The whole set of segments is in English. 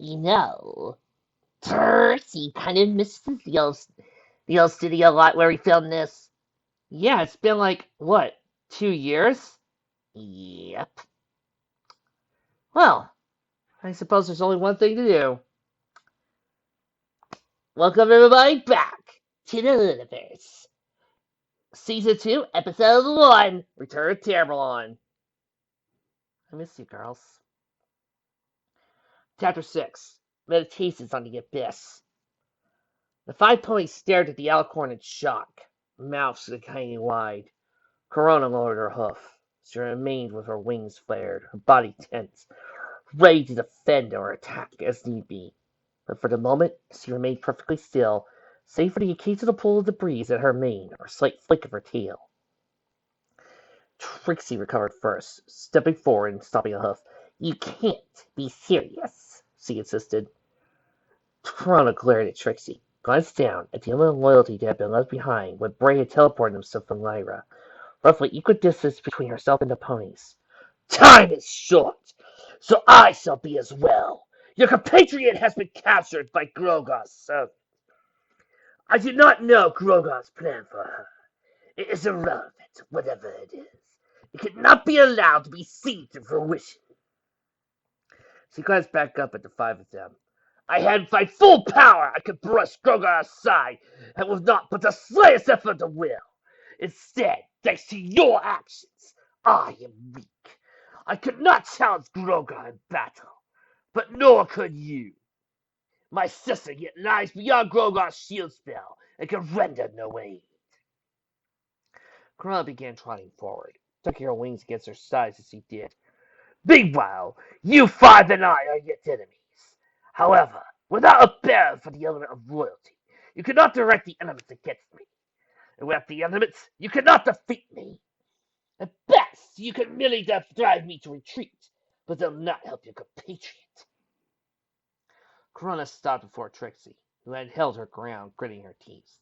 You know, Percy kind of misses the old studio lot where we filmed this. Yeah, it's been like, what, 2 years? Yep. Well, I suppose there's only one thing to do. Welcome everybody back to the Lunaverse. Season 2, Episode 1, Return of Tambleon. I miss you, girls. Chapter 6, Meditations on the Abyss. The five ponies stared at the alicorn in shock, mouths hanging wide. Corona lowered her hoof. She remained with her wings flared, her body tense, ready to defend or attack as need be. But for the moment she remained perfectly still, save for the occasional pull of the breeze at her mane or slight flick of her tail. Trixie recovered first, stepping forward and stopping a hoof. "You can't be serious," she insisted. Corona glared at Trixie, glanced down at the element of loyalty that had been left behind when Bray had teleported himself from Lyra, roughly equal distance between herself and the ponies. "Time is short, so I shall be as well. Your compatriot has been captured by Grogar's servant. I do not know Grogar's plan for her. It is irrelevant, whatever it is. It cannot be allowed to be seen to fruition." She glanced back up at the five of them. "I had my full power, I could brush Grogar aside, and with not but the slightest effort of will. Instead, thanks to your actions, I am weak. I could not challenge Grogar in battle, but nor could you. My sister yet lies beyond Grogar's shield spell and can render no aid." Corona began trotting forward, tucking her wings against her sides as she did. "Meanwhile, you five and I are yet enemies. However, without a bearer for the element of loyalty, you cannot direct the elements against me. And without the elements, you cannot defeat me. At best, you can merely drive me to retreat, but they'll not help your compatriot." Corona stopped before Trixie, who had held her ground, gritting her teeth.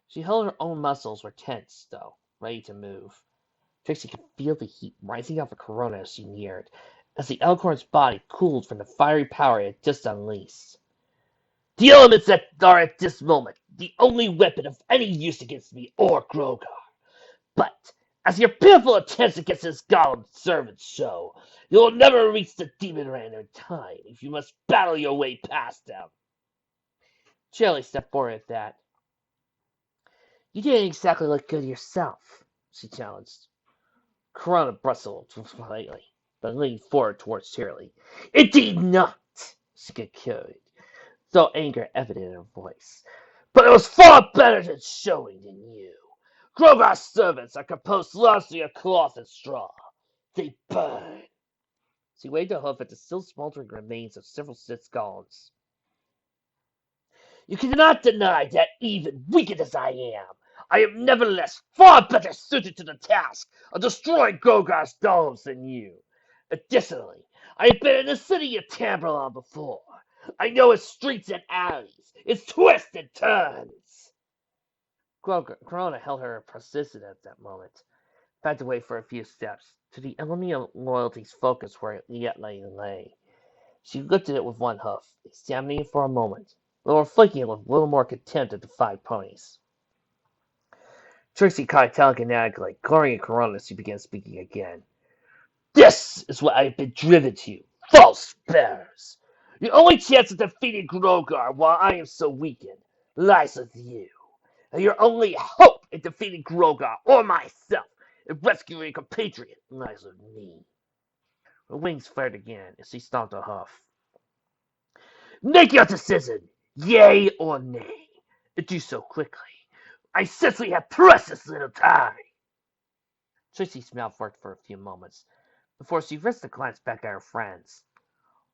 She held her own muscles were tense, though, ready to move. Trixie could feel the heat rising off of Corona as she neared, as the Elkhorn's body cooled from the fiery power it had just unleashed. "The elements that are at this moment the only weapon of any use against me or Grogar. But, as your pitiful attempts against his golem servants show, you will never reach the demon land in time if you must battle your way past them." Shelley stepped forward at that. "You didn't exactly look good yourself," she challenged. Corona bristled slightly, but leaned forward towards Shirley. "Indeed not," she concurred, though anger evident in her voice. "But it was far better than showing than you. Grogar's servants are composed largely of cloth and straw. They burn." She waved a hoof at the still smoldering remains of several Sith golems. "You cannot deny that even weakened as I am nevertheless far better suited to the task of destroying Grogar's domes than you. Additionally, I have been in the city of Tambleon before. I know its streets and alleys, its twists and turns." Corona held her persistent at that moment, backed away for a few steps, to the enemy of loyalty's focus where it yet lay. She lifted it with one hoof, examining it for a moment, while reflecting it with a little more contempt at the five ponies. Trixie caught telekinetically, glaring at Corona as she began speaking again. "This is what I have been driven to, false bearers. Your only chance of defeating Grogar while I am so weakened lies with you. And your only hope in defeating Grogar or myself in rescuing a compatriot lies with me." Her wings flared again as she stomped a hoof. "Make your decision, yea or nay, and do so quickly. I simply have precious little time." Trixie's mouth worked for a few moments, before she risked a glance back at her friends.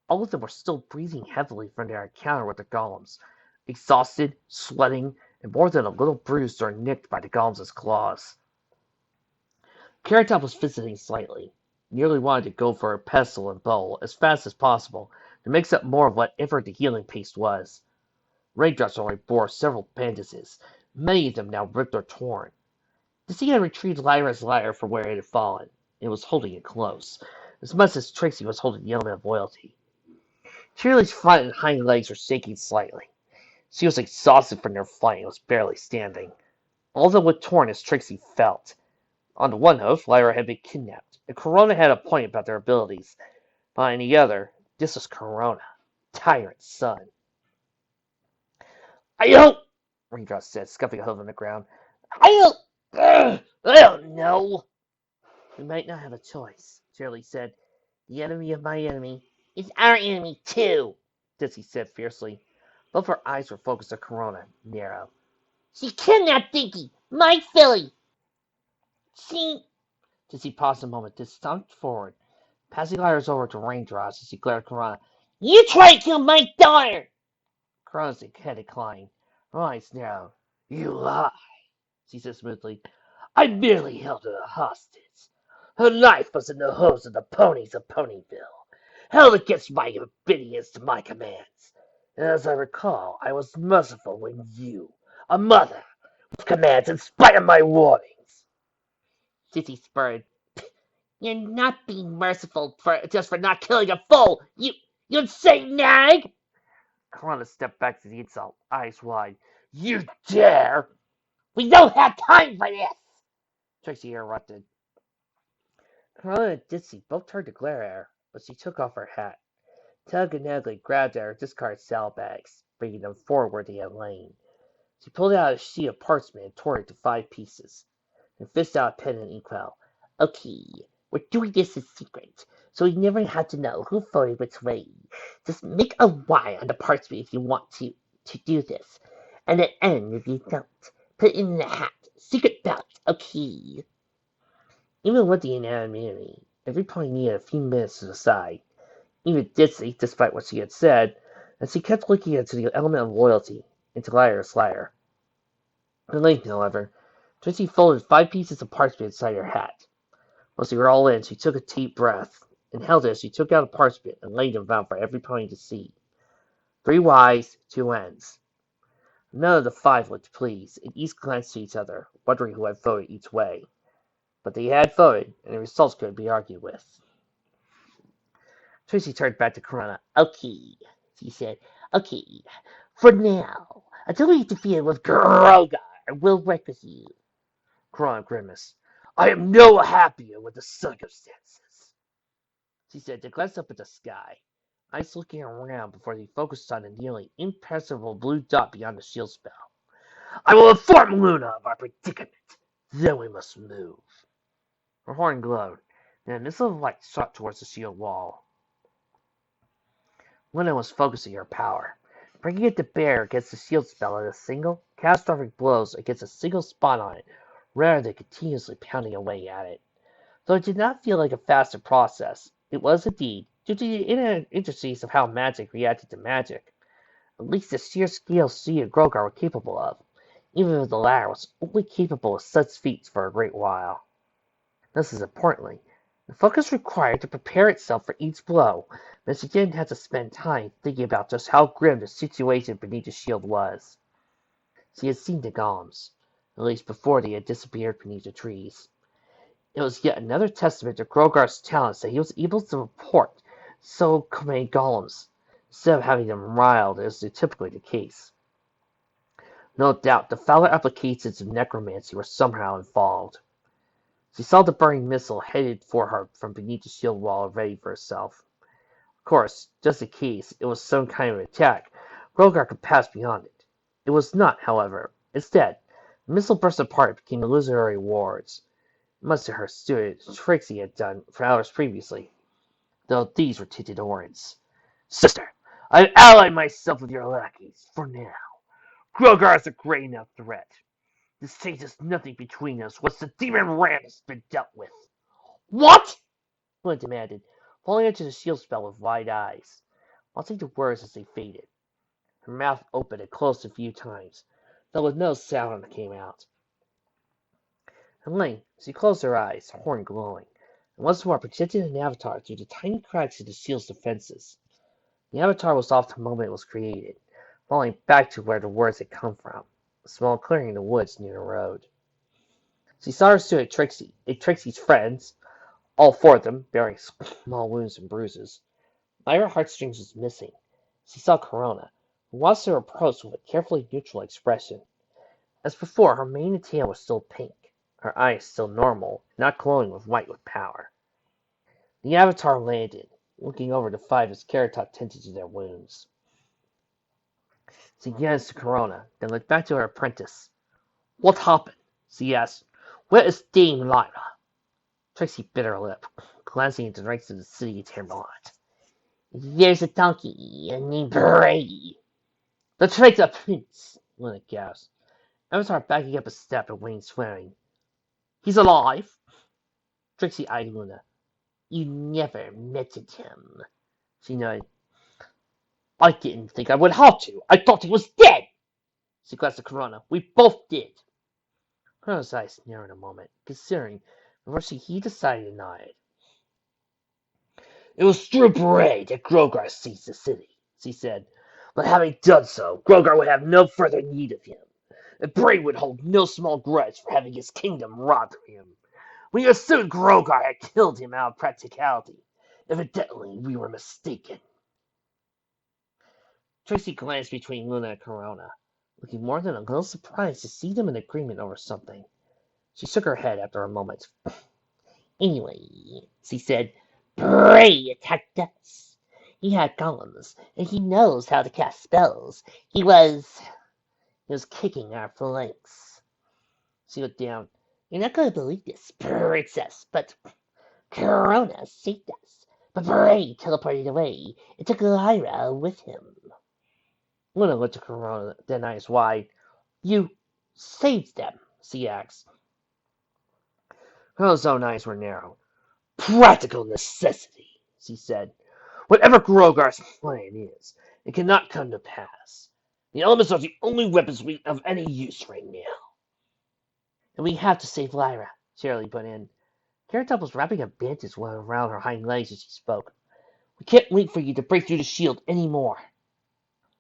All of them were still breathing heavily from their encounter with the golems, exhausted, sweating, and more than a little bruised or nicked by the golems' claws. Carrot Top was fidgeting slightly, nearly wanted to go for a pestle and bowl as fast as possible to mix up more of whatever the healing paste was. Raindrops already bore several bandages, many of them now ripped or torn. The sea had retrieved Lyra's lyre from where it had fallen, and was holding it close, as much as Trixie was holding the element of loyalty. Shirley's front and hind legs were shaking slightly. She was exhausted from their flight and was barely standing. All that was torn as Trixie felt. On the one host, Lyra had been kidnapped, and Corona had a point about their abilities. But on the other, this was Corona, Tyrant's son. I don't, Raindrop said, scuffing a hole in the ground. I don't know. We might not have a choice, Shirley said. The enemy of my enemy is our enemy, too, Dizzy said fiercely. Both her eyes were focused on Corona, narrow. She kidnapped Dinky, my filly. She... Dizzy paused a moment, then stumped forward, passing Lyra's over to Raindrops as he glared at Corona. You tried to kill my daughter! Corona's head declined. Her eyes narrowed. You lie, she said smoothly. I merely held her hostage. Her life was in the hooves of the ponies of Ponyville, held against my obedience to my commands. And as I recall, I was merciful when you, a mother, with commands in spite of my warnings. Dizzy spurred. You're not being merciful just for not killing a foal. You insane nag! Corona stepped back to the insult, eyes wide. You dare! We don't have time for this! Trixie interrupted. Corona and Ditsy both turned to glare at her, but she took off her hat. Tug and Nedley grabbed at her discarded saddlebags, bringing them forward where they had lain. She pulled out a sheet of parchment and tore it into 5 pieces, and fished out a pen and inkwell. Okay, we're doing this in secret, so we never have to know who voted which way. Just make a Y on the parchment if you want to do this, and an N if you don't. Put it in the hat. Secret ballot, okay. Even with the anonymity, every pony needed a few minutes to decide. Even Ditsy, despite what she had said, and she kept looking into the element of loyalty, into Lyra's lyre. At length, however, Trixie folded 5 pieces of parchment inside her hat. Once they were all in, she took a deep breath, and held it as she took out a parchment and laid them out for every pony to see. 3 Ys, 2 Ns. None of the 5 looked pleased, and each glanced at each other, wondering who had voted each way. But they had voted, and the results couldn't be argued with. Tracy turned back to Corona. Okay, she said. Okay, for now, until we defeat with Grogar, we'll work with you. Corona grimaced. I am no happier with the circumstances, she said, to glance up at the sky, eyes looking around before they focused on the nearly imperceptible blue dot beyond the shield spell. I will inform Luna of our predicament. Then we must move. Her horn glowed, and a missile of light shot towards the shield wall. Luna was focusing her power, bringing it to bear against the shield spell at a single, catastrophic blows against a single spot on it, rather than continuously pounding away at it. Though it did not feel like a faster process, it was indeed, due to the intricacies of how magic reacted to magic, at least the sheer scale she and Grogar were capable of, even though the latter was only capable of such feats for a great while. Just as importantly, the focus required to prepare itself for each blow meant she didn't have to spend time thinking about just how grim the situation beneath the shield was. She had seen the golems, at least before they had disappeared beneath the trees. It was yet another testament to Grogar's talents that he was able to report so many golems, instead of having them riled as is typically the case. No doubt the fouler applications of necromancy were somehow involved. She saw the burning missile headed for her from beneath the shield wall ready for herself. Of course, just in case it was some kind of attack, Grogar could pass beyond it. It was not, however. Instead, the missile burst apart and became illusory wards, much to her student Trixie had done for hours previously, though these were tinted orange. Sister, I've allied myself with your lackeys, for now. Grogar is a great enough threat. This changes nothing between us once the demon ram has been dealt with. What? Flint demanded, falling into the shield spell with wide eyes, watching the words as they faded. Her mouth opened and closed a few times, though with no sound came out. At length, she closed her eyes, horn glowing, and once more projected an avatar through the tiny cracks in the shield's defenses. The avatar was off the moment it was created, falling back to where the words had come from, a small clearing in the woods near the road. She saw her student Trixie, and Trixie's friends, all 4 of them bearing small wounds and bruises. Lyra Heartstrings was missing, She saw Corona, who watched her approach with a carefully neutral expression. As before, her mane and tail were still pink, her eyes still normal, not glowing with white with power. The Avatar landed, looking over to five as Karatok tended to their wounds. She glanced to Corona, then looked back to her apprentice. What happened? She asked. Where is Dame Lyra? Trixie bit her lip, glancing into the ranks of the city of Tambleon. There's a donkey named Bray. The traitor prince, Luna gasped. Avatar backing up a step and Wayne swearing. He's alive? Trixie eyed Luna. You never mentioned him. She nodded. I didn't think I would have to. I thought he was dead. She glanced at Corona. We both did. Corona's eyes narrowed a moment, considering before he decided to nod. It was through Bray that Grogar seized the city, she said. But having done so, Grogar would have no further need of him. And Bray would hold no small grudge for having his kingdom robbed of him. We assumed Grogar had killed him out of practicality. Evidently, we were mistaken. Tracy glanced between Luna and Corona, looking more than a little surprised to see them in agreement over something. She shook her head after a moment. Anyway, she said, Bray attacked us. He had golems, and he knows how to cast spells. He was kicking our flanks. She looked down. You're not going to believe this, princess, but Corona saved us. But Bray teleported away and took Lyra with him. Luna looked at Corona, then eyes wide. You saved them, she asked. Corona's own eyes were narrow. Practical necessity, she said. Whatever Grogar's plan is, it cannot come to pass. The elements are the only weapons we have any use right now. And we have to save Lyra, Shirley put in. Carrot was wrapping a bandage around her hind legs as she spoke. We can't wait for you to break through the shield any more.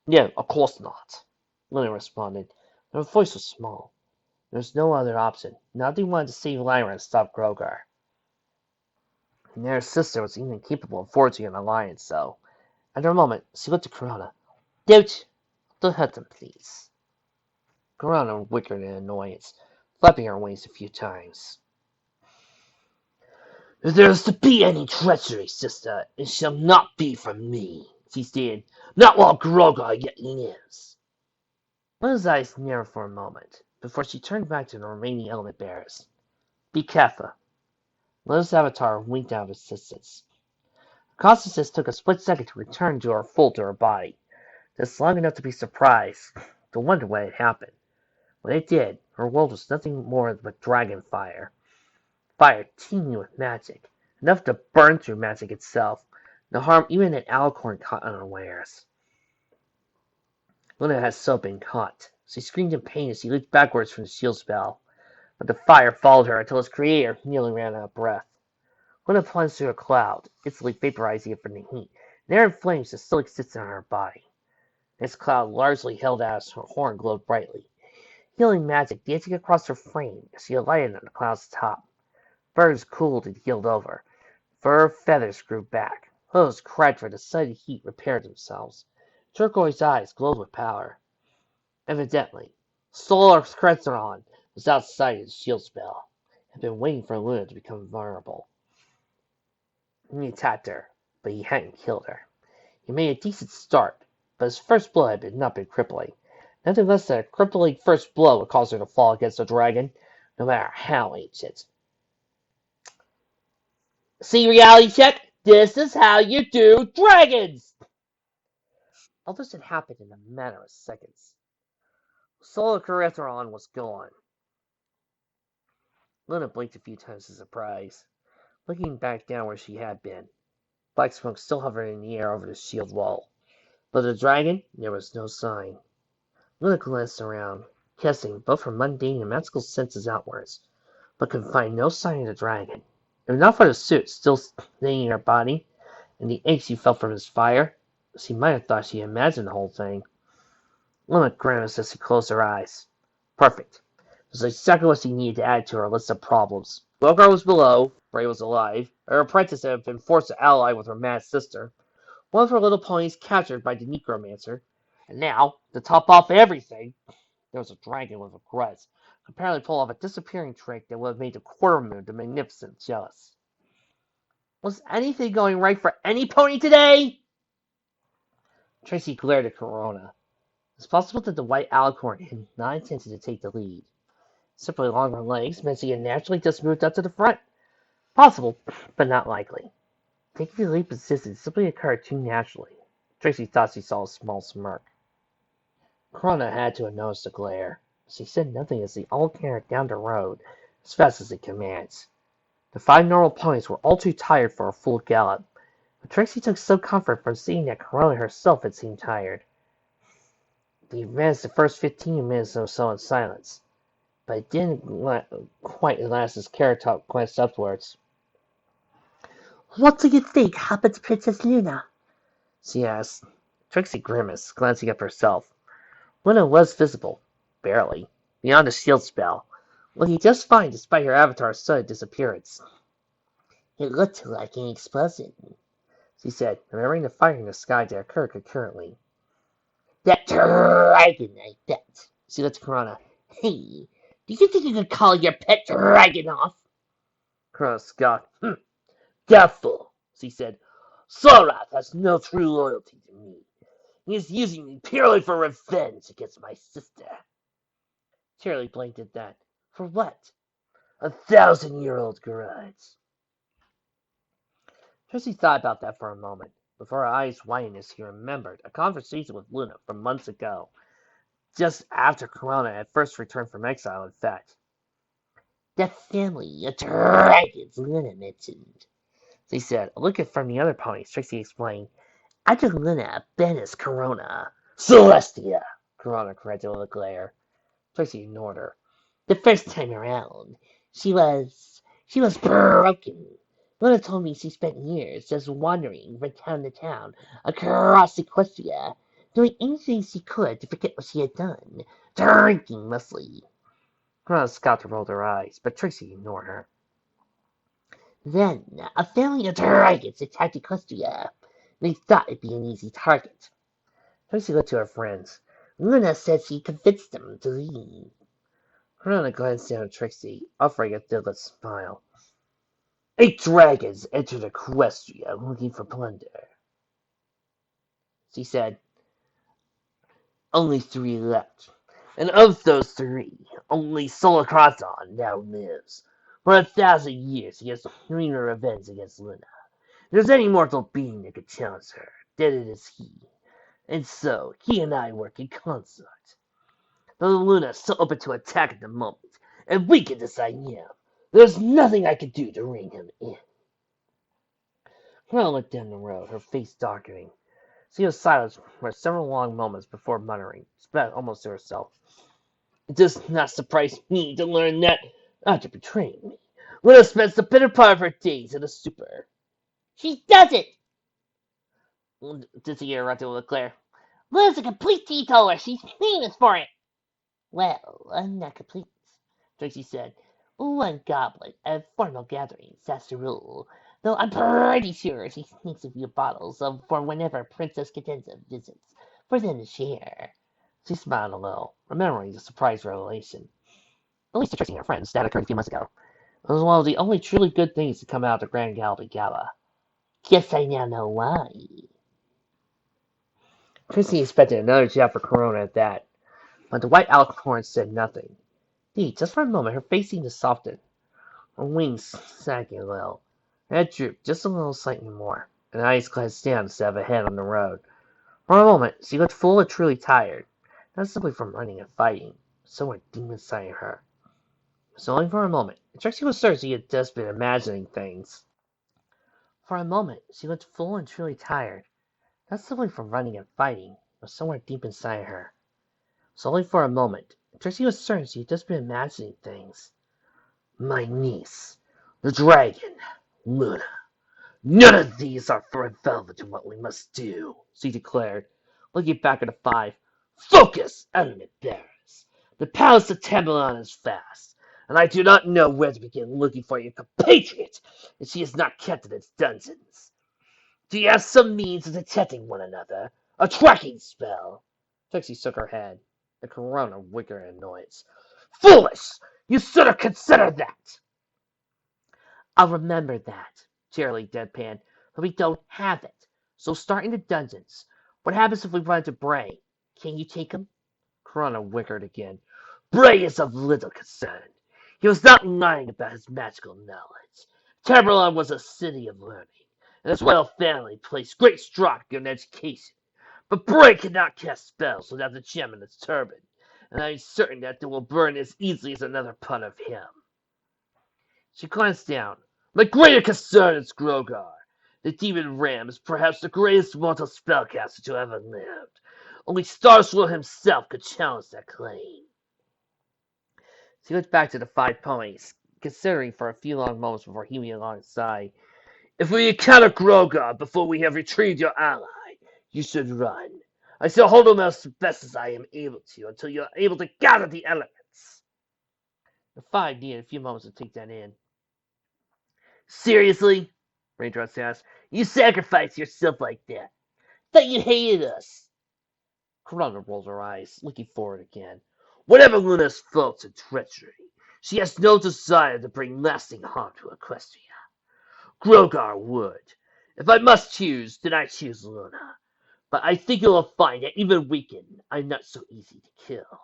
No, of course not, Luna responded. Her voice was small. There was no other option. Nothing wanted to save Lyra and stop Grogar. And their sister was even capable of forging an alliance, so after a moment, she looked at Corona. Don't hurt them, please. Corona whickered in annoyance, flapping her wings a few times. If there is to be any treachery, sister, it shall not be from me, she stated. Not while Grogar yet lives. Luna's eyes narrowed for a moment, before she turned back to the remaining element bearers. Be careful. Luna's avatar winked out of existence. Her consciousness took a split second to return to her body, just long enough to be surprised, to wonder what had happened. When it did, her world was nothing more but dragon fire. Fire teeming with magic, enough to burn through magic itself, to harm even an alicorn caught unawares. Luna had so been caught. She screamed in pain as she leaped backwards from the shield spell, but the fire followed her until its creator nearly ran out of breath. Luna plunged through a cloud, instantly vaporizing it from the heat, and there in flames that still existed on her body. This cloud largely held out as her horn glowed brightly, healing magic dancing across her frame as she alighted on the cloud's top. Birds cooled and healed over. Fur feathers grew back. Hooves cried for the sudden heat repaired themselves. Turquoise eyes glowed with power. Evidently, Solar Cresseron was outside his shield spell, had been waiting for Luna to become vulnerable. He attacked her, but he hadn't killed her. He made a decent start, but his first blow had not been crippling. Nothing less than a crippling first blow would cause her to fall against a dragon, no matter how ancient. See, reality check? This is how you do dragons! All this had happened in a matter of seconds. Solar Caretheron was gone. Luna blinked a few times in surprise, looking back down where she had been. Black smoke still hovered in the air over the shield wall. But the dragon, there was no sign. Luna glanced around, casting both her mundane and magical senses outwards, but could find no sign of the dragon. If not for the suit still staying in her body, and the ache she felt from his fire, she might have thought she imagined the whole thing. Luna grimaced as she closed her eyes. Perfect. This was exactly what she needed to add to her list of problems. Grogar was below, Bray was alive, her apprentice had been forced to ally with her mad sister. One of her little ponies captured by the necromancer. And now, to top off everything, there was a dragon with regrets, apparently pulled off a disappearing trick that would have made the quarter moon the magnificent jealous. Was anything going right for any pony today? Tracy glared at Corona. It's possible that the white alicorn had not intended to take the lead. Simply longer legs meant she had naturally just moved up to the front. Possible, but not likely. Taking the leap of distance simply occurred too naturally. Tracy thought she saw a small smirk. Corona had to have noticed the glare. She said nothing as they all carried down the road as fast as it commands. The 5 normal ponies were all too tired for a full gallop, but Tracy took some comfort from seeing that Corona herself had seemed tired. They advanced the first 15 minutes or so in silence, but it didn't quite last as Carrot Top glanced upwards. What do you think happened to Princess Luna? She asked. Trixie grimaced, glancing up herself. Luna was visible, barely, beyond the shield spell, looking just fine despite her avatar's sudden disappearance. It looked like an explosion, She said, remembering the fire in the sky that occurred concurrently. That dragon, I bet. She looked at Corona. Hey, do you think you could call your pet dragon off? Corona scoffed. Doubtful, she said. Sorath has no true loyalty to me. He is using me purely for revenge against my sister. Charlie blinked at that. For what? 1,000-year-old grudge. Tracy thought about that for a moment. Before her eyes widened as she remembered a conversation with Luna from months ago, just after Corona had first returned from exile, in fact. That family of dragons Luna mentioned, She said, looking from the other ponies. Tracy explained. After Luna banished Corona. Celestia, Corona corrected with a glare. Tracy ignored her. The first time around, she was broken. Luna told me she spent years just wandering from town to town across Equestria, doing anything she could to forget what she had done, drinking mostly. Corona scoffed and rolled her eyes, but Tracy ignored her. Then a family of dragons attacked Equestria. They thought it'd be an easy target. Tracy looked to her friends. Luna said she convinced them to leave. Corona glanced down at Trixie, offering a deadless smile. 8 dragons entered Equestria looking for plunder. She said, only 3 left. And of those 3, only Solacrazon now lives. For 1,000 years he has dreamed of revenge against Luna. If there's any mortal being that could challenge her, then it is he. And so, he and I work in concert. Though Luna is still open to attack at the moment, and we can decide him, there's nothing I can do to rein him in. Corona looked down the road, her face darkening. She was silent for several long moments before muttering, almost to herself. It does not surprise me to learn that, after betraying me, Luna spends the better part of her days in a stupor. She doesn't! Dizzy interrupted with a glare. Luna's a complete teetotaler. She's famous for it. Well, I'm not complete, Tracy said. One goblet at formal gatherings, that's the rule. Though I'm pretty sure she sneaks a few bottles for whenever Princess Cadenza visits, for them to share. She smiled a little, remembering the surprise revelation. At least to Tracy and her friends, that occurred a few months ago. It was one of the only truly good things to come out of the Grand Gallery Gala. Guess I now know why. Tracy expected another jab for Corona at that, but the white alicorn said nothing. Indeed, just for a moment her face seemed to soften. Her wings sagging a little. Her head drooped just a little slightly more, and her eyes glanced down instead of ahead on the road. For a moment she looked full and truly tired, not simply from running and fighting, but somewhere deep inside her. It was only for a moment, and Trixie was certain she had just been imagining things. For a moment she looked full and truly tired, not simply from running and fighting, but somewhere deep inside her. It was only for a moment, and Trixie was certain she had just been imagining things. My niece, the dragon, Luna. None of these are irrelevant to what we must do, she declared, looking back at the 5. Focus, element bearers. The palace of Tambleon is fast, and I do not know where to begin looking for your compatriot if she is not kept in its dungeons. Do you have some means of detecting one another? A tracking spell? Trixie shook her head. The corona wiggled in annoyance. Foolish! You should have considered that! I'll remember that, Cheerily deadpanned, but we don't have it. So start in the dungeons. What happens if we run into Bray? Can you take him? Corona wiggled again. Bray is of little concern. He was not lying about his magical knowledge. Tambleon was a city of learning, and his royal family placed great stock in education. But Bray cannot cast spells without the gem in his turban, and I am certain that it will burn as easily as another part of him. She glanced down. My greater concern is Grogar. The demon ram is perhaps the greatest mortal spellcaster to ever lived. Only Starswell himself could challenge that claim. She looked back to the 5 ponies, considering for a few long moments before heaving alongside. If we encounter Grogar before we have retrieved your ally, you should run. I shall hold him as best as I am able to until you are able to gather the elements. The 5 needed a few moments to take that in. Seriously? Raindrops asked. You sacrifice yourself like that. Thought you hated us. Corona rolled her eyes, looking forward again. Whatever Luna's faults and treachery, she has no desire to bring lasting harm to Equestria. Grogar would. If I must choose, then I choose Luna. But I think you will find that even weakened, I'm not so easy to kill.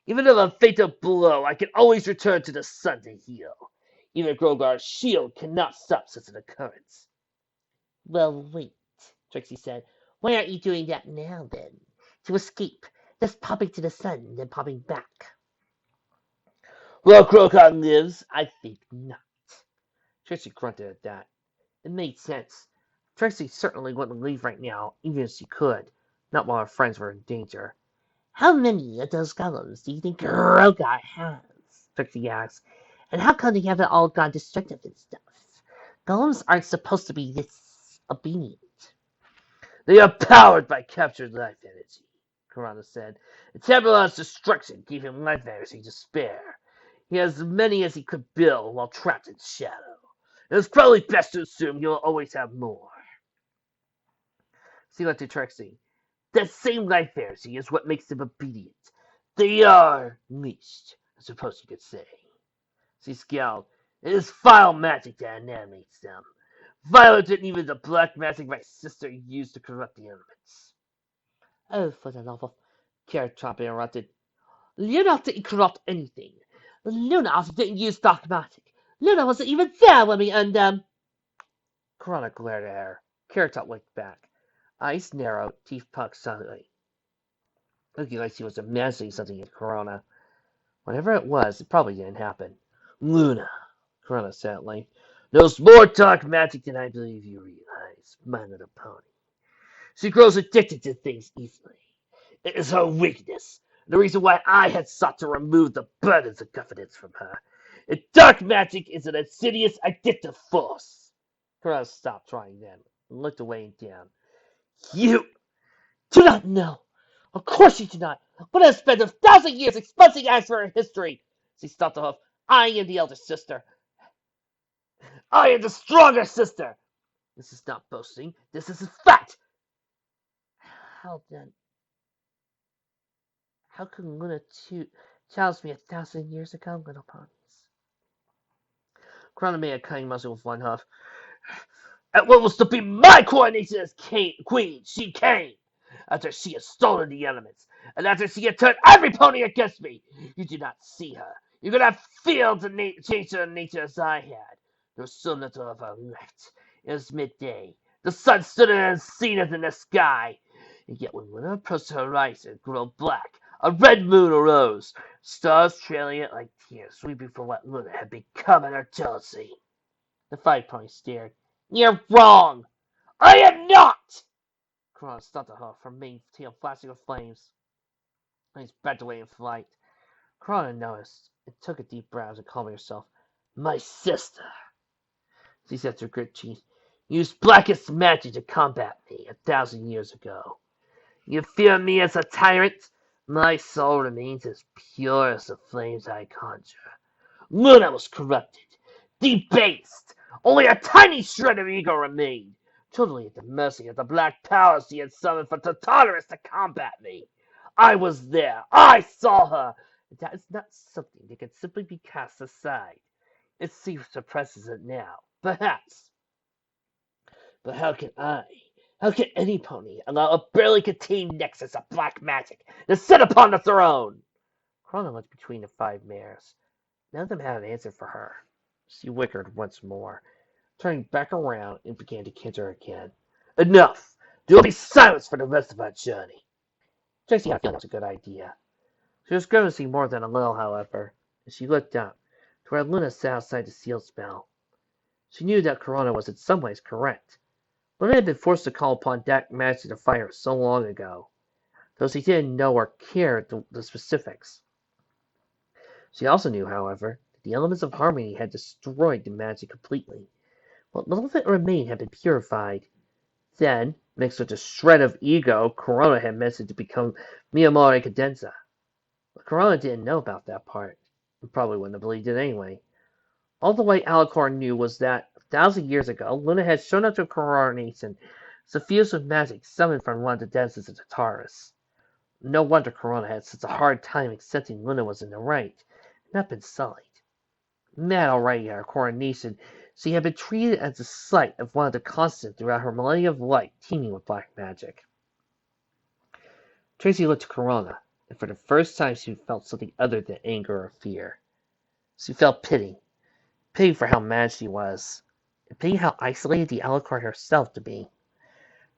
Even if a fatal blow, I can always return to the sun to heal. Even Grogar's shield cannot stop such an occurrence. Well, wait, Trixie said. Why aren't you doing that now, then? To escape, just popping to the sun and then popping back. Well, Grogar lives, I think not. Trixie grunted at that. It made sense. Trixie certainly wouldn't leave right now, even if she could. Not while her friends were in danger. How many of those golems do you think Grogar has? Trixie asked. And how come they haven't all gone destructive and stuff? Golems aren't supposed to be this obedient. They are powered by captured life energy, Corona said. And Tambleon's destruction gave him life energy to spare. He has as many as he could build while trapped in shadow. It is probably best to assume he'll always have more. She looked to Trixie. That same life energy is what makes them obedient. They are leashed, I suppose you could say. She scowled. It is vile magic that animates them. Viler than even the black magic my sister used to corrupt the elements. Oh, for the love of... Carrot Top interrupted. Luna didn't corrupt anything. Luna didn't use dark magic. Luna wasn't even there when we Corona glared at her. Carrot Top looked back. Eyes narrowed, teeth pucked suddenly. Looking like she was imagining something in Corona. Whatever it was, it probably didn't happen. Luna, Corona said at length, knows more dark magic than I believe you realize, my little pony. She grows addicted to things easily. It is her weakness, the reason why I had sought to remove the burdens of confidence from her. And dark magic is an insidious, addictive force. Corona stopped trying then, and looked away and down. You do not know. Of course you do not. But I have spent 1,000 years expunging acts for her history. She stopped the hoof. I am the elder sister. I am the stronger sister. This is not boasting. This is a fact. How then? How could Luna challenge me 1,000 years ago, little ponies? Corona made a cunning motion with one hoof. At what was to be my coronation as queen, she came. After she had stolen the elements, and after she had turned every pony against me. You did not see her. You could not feel the change of nature as I had. There was so little of her left. It was midday. The sun stood unseen in the sky. And yet when Luna approached the horizon, it grew black. A red moon arose, stars trailing it like tears, weeping for what Luna had become in her jealousy. The 5 ponies stared. You're wrong! I am not! Corona stopped her, her main tail flashing with flames. Flames bent away in flight. Corona noticed and took a deep breath and calming herself. My sister, she said through grit teeth, used blackest magic to combat me 1,000 years ago. You fear me as a tyrant? My soul remains as pure as the flames I conjure. Luna was corrupted, debased. Only a tiny shred of ego remained. totally at the mercy of the black powers she had summoned for Tartarus to combat me. I was there. I saw her. That is not something that can simply be cast aside. It suppresses it now, perhaps. But how can any pony allow a barely contained nexus of black magic to sit upon the throne? Corona looked between the 5 mares. None of them had an answer for her. She whickered once more, turning back around and began to canter again. Enough! There will be silence for the rest of our journey. Tracy had a feeling that was a good idea. She was grimacing more than a little, however, as she looked up to where Luna sat outside the seal spell. She knew that Corona was in some ways correct. Luna had been forced to call upon that magic to fight her so long ago, though she didn't know or care the specifics. She also knew, however, that the elements of harmony had destroyed the magic completely. What little of it remained had been purified. Then, mixed with a shred of ego, Corona had meant it to become Miyamori Cadenza. But Corona didn't know about that part, and probably wouldn't have believed it anyway. All the way Alucard knew was that, 1,000 years ago, Luna had shown up to a coronation, suffused with magic summoned from one of the denizens of Tartarus. No wonder Corona had such a hard time accepting Luna was in the right, and not been sullied. Mad already at her coronation, she had been treated as the sight of one of the constants throughout her millennia of light teeming with black magic. Tracy looked to Corona, and for the first time she felt something other than anger or fear. She felt pity. Pity for how mad she was, and pity how isolated the Alucard herself to be.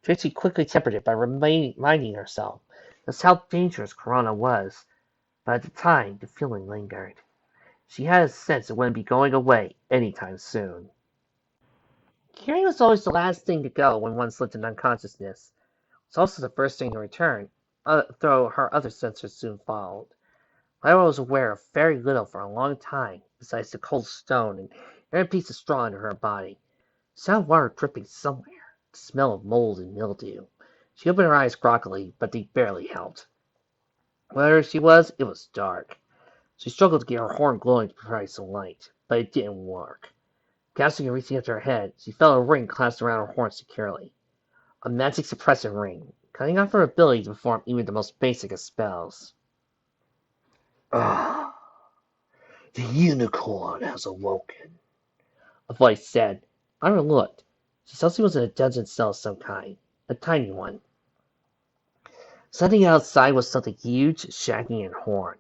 Tracy quickly tempered it by reminding herself just how dangerous Corona was, but at the time the feeling lingered. She had a sense it wouldn't be going away any time soon. Carrie was always the last thing to go when one slipped into unconsciousness. It was also the first thing to return, though her other senses soon followed. Lyra was aware of very little for a long time, besides the cold stone and every piece of straw under her body. The sound of water dripping somewhere, the smell of mold and mildew. She opened her eyes groggily, but they barely helped. Wherever she was, it was dark. She struggled to get her horn glowing to provide some light, but it didn't work. Gasping and reaching after her head, she felt a ring clasped around her horn securely. A magic suppressor ring, cutting off her ability to perform even the most basic of spells. Ah, the unicorn has awoken, a voice said. Lyra looked. She saw she was in a dungeon cell of some kind, a tiny one. Standing outside was something huge, shaggy, and horned.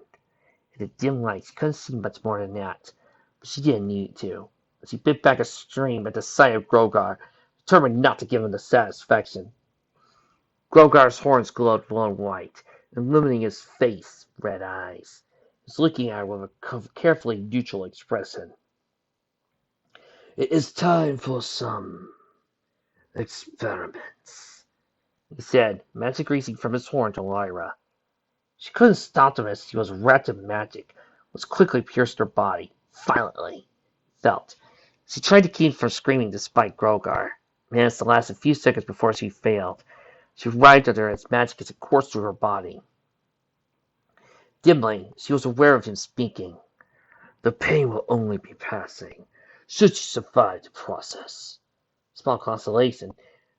In the dim light, she couldn't see much more than that, but she didn't need to. She bit back a stream at the sight of Grogar, determined not to give him the satisfaction. Grogar's horns glowed white, illumining his face, red eyes. He was looking at her with a carefully neutral expression. It is time for some experiments, he said, magic greasing from his horn to Lyra. She couldn't stop him as he was wrapped in magic, which quickly pierced her body, violently. Felt. She tried to keep from screaming despite Grogar, managed to last a few seconds before she failed. She writhed under its magic as it coursed through her body. Dimly, she was aware of him speaking. The pain will only be passing, should she survive the process. Small consolation,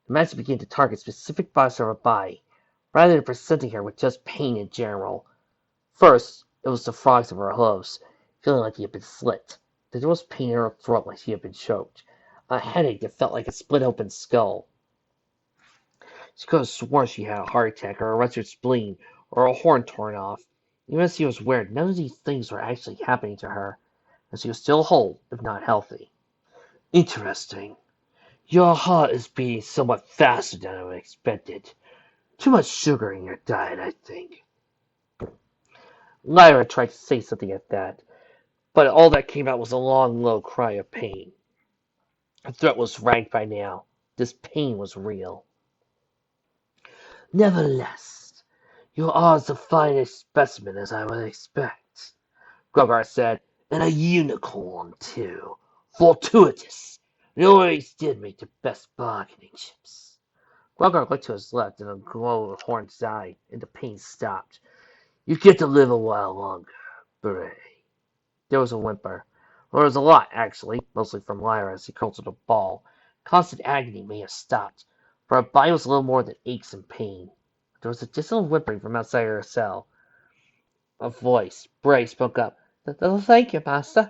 the magic began to target specific parts of her body, rather than presenting her with just pain in general. First, it was the frogs of her hooves, feeling like he had been slit. Then there was pain in her throat like she had been choked. A headache that felt like a split open skull. She could have sworn she had a heart attack or a ruptured spleen or a horn torn off. Even as she was aware none of these things were actually happening to her, and she was still whole, if not healthy. Interesting. Your heart is beating somewhat faster than I expected. Too much sugar in your diet, I think. Lyra tried to say something at that, but all that came out was a long, low cry of pain. Her throat was racked by now. This pain was real. Nevertheless, you are the finest specimen as I would expect, Grogar said, and a unicorn, too. Fortuitous. You always did make the best bargaining chips. Grogar looked to his left, and a glow of horns died, and the pain stopped. You get to live a while longer, Beret. There was a whimper. Well, there was a lot, actually, mostly from Lyra as he curled to the ball, Constant agony may have stopped, for her body was little more than aches and pain. There was a distant whimpering from outside her cell. A voice, Bray, spoke up. Thank you, Master.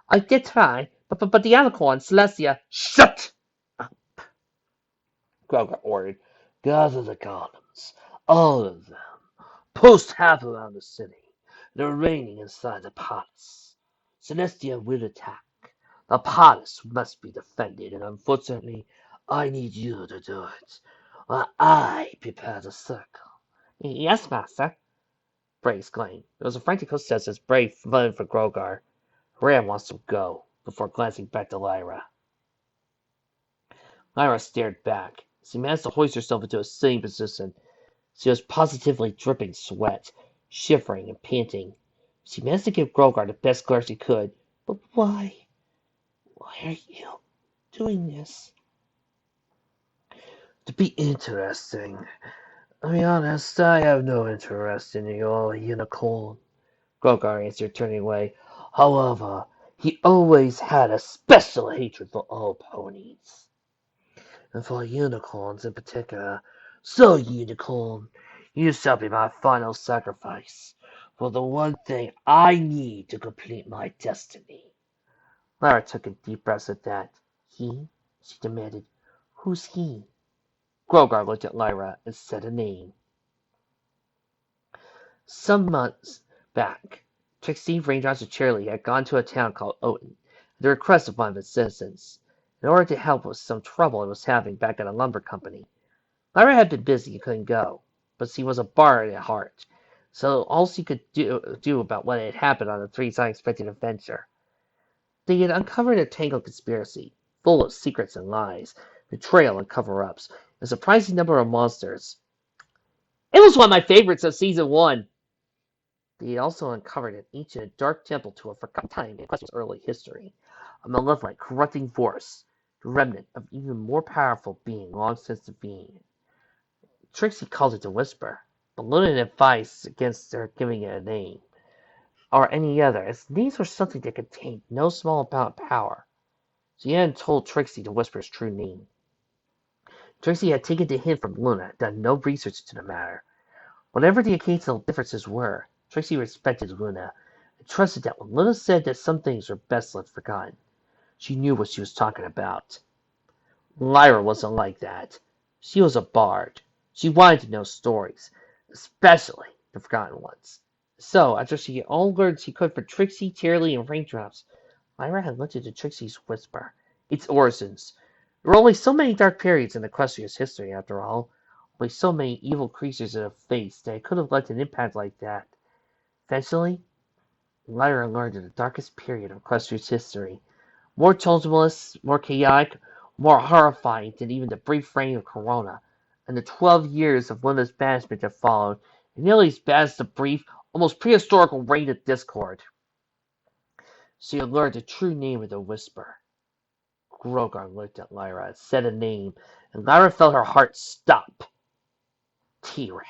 I did try, but the unicorn, Celestia. Shut up, Grogar ordered. Gather the golems, all of them. Post half around the city, the remaining inside the palace. Celestia will attack. The palace must be defended, and unfortunately, I need you to do it, while I prepare the circle. Yes, Master, Bray exclaimed. There was a frantic hostess as Bray fled for Grogar. Ram wants to go, before glancing back to Lyra. Lyra stared back. She managed to hoist herself into a sitting position. She was positively dripping sweat, shivering and panting. She managed to give Grogar the best glare she could. But why? Why are you doing this? To be interesting. To be honest, I have no interest in your unicorn, Grogar answered, turning away. However, he always had a special hatred for all ponies, and for unicorns in particular. So, unicorn, you shall be my final sacrifice for the one thing I need to complete my destiny. Lara took a deep breath at that. He? She demanded. Who's he? Grogar looked at Lyra and said a name. Some months back, Trixie, Raindrops, and Cheerilee had gone to a town called Oten at the request of one of its citizens, in order to help with some trouble it was having back at a lumber company. Lyra had been busy and couldn't go, but she was a bard at heart, so all she could do about what had happened on the three unexpected adventure. They had uncovered a tangled conspiracy, full of secrets and lies, betrayal and cover-ups, a surprising number of monsters. It was one of my favorites of season 1. They had also uncovered an ancient dark temple to a forgotten time in Quest's early history, a malevolent, corrupting force, the remnant of even more powerful being long since the being. Trixie called it the Whisper, but Luna advised against her giving it a name, or any other, as names were something that contained no small amount of power. She hadn't told Trixie the Whisper's true name. Trixie had taken the hint from Luna and done no research into the matter. Whatever the occasional differences were, Trixie respected Luna and trusted that when Luna said that some things were best left forgotten, she knew what she was talking about. Lyra wasn't like that. She was a bard. She wanted to know stories, especially the forgotten ones. So, after she had all learned she could from Trixie, Cheerilee, and Raindrops, Lyra had looked into Trixie's Whisper, its origins. There were only so many dark periods in Equestria's history, after all. Only so many evil creatures it have faced that it could have left an impact like that. Eventually, Lyra learned of the darkest period of Equestria's history. More tumultuous, more chaotic, more horrifying than even the brief reign of Corona, and the 12 years of Luna's banishment that followed, and nearly as bad as the brief, almost prehistorical reign of discord. She had learned the true name of the Whisper. Grogar looked at Lyra, said a name, and Lyra felt her heart stop. T-Rex.